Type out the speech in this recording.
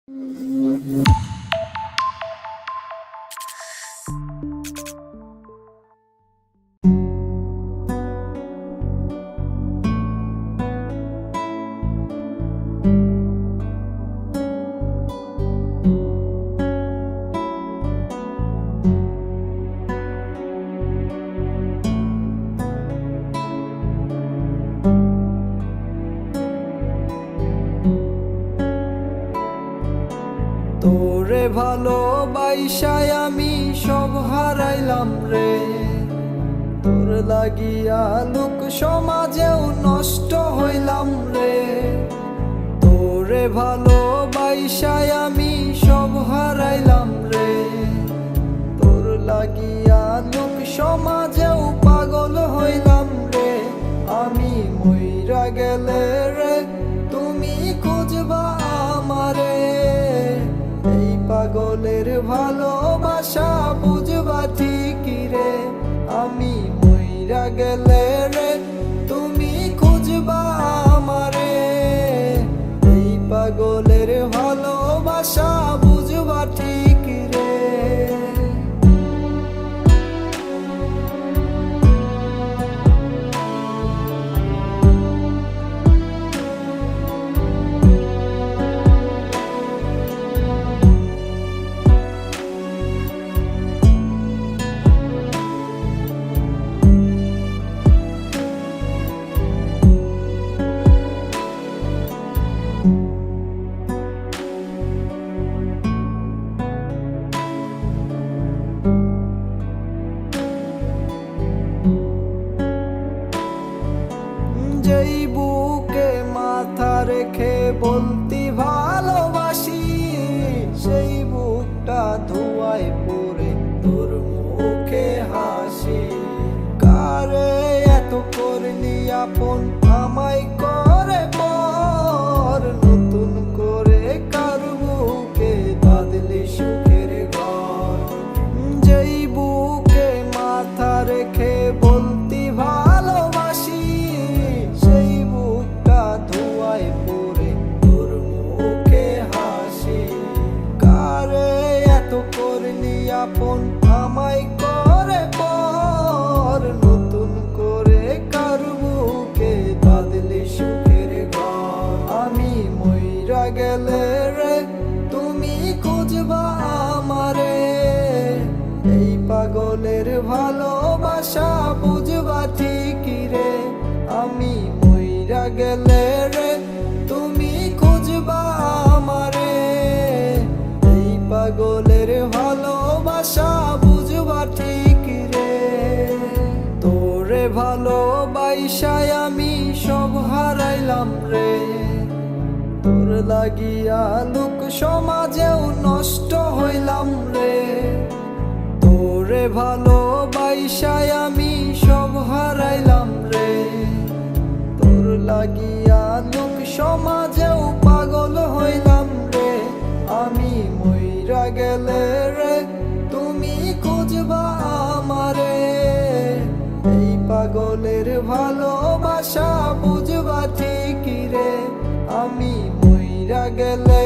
তোরে ভালোবাসায় আমি সব হারাইলাম রে। তোর লাগিয়া লোক সমাজেও নষ্ট হইলাম রে। তোরে ভালোবাসায় আমি সব হারাইলাম রে। তোর লাগিয়া লোক সমাজেও পাগল হইলাম রে। আমি মইরা গেলে রে তুমি খুঁজবা আমারে। এই পাগলের ভালোবাসা বুঝবা ঠিকই রে। আমি মইরা গেলে রে তুমি খুঁজবা আমারে। এই পাগলের ভালোবাসা বুঝবা ঠিকই রে। যেই বুকে মাথা রেখে বলতি ভালোবাসি, সেই বুকটা ধোঁয়ায় পড়ে তোর মুখে হাসি। কারে এত করলি আপন আমায় করে পর, নতুন করে কার বুকে বাঁধলি সুখের ঘর। যেই বুকে মাথা রেখে বলতি ভালোবাসি, সেই বুকটা ধোঁয়ায় পড়ে তোর মুখে হাসি। কারে এত করলি আপন আমায় করে পর, নতুন করে কার বুকে বাঁধলি সুখের ঘর। আমি মইরা গেলে রে তুমি খুঁজবা আমারে। এই পাগলের ভালোবাসা বুঝবা ঠিকই রে। আমি মইরা গেলে রে তুমি খুঁজবা আমারে। এই পাগলের ভালোবাসা বুঝবা ঠিকই রে। তোরে ভালোবাসায় আমি সব হারাইলাম রে। তোর লাগিয়া লোক সমাজেও নষ্ট হইলাম রে। তোরে ভালোবাসায় আমি সব হারাইলাম রে। তোর লাগিয়া লোক সমাজেও পাগল হইলাম রে। আমি মইরা গেলে রে তুমি খুঁজবা আমারে। এই পাগলের ভালোবাসা বুঝবা ঠিকই রে। আমি মইরা গেলে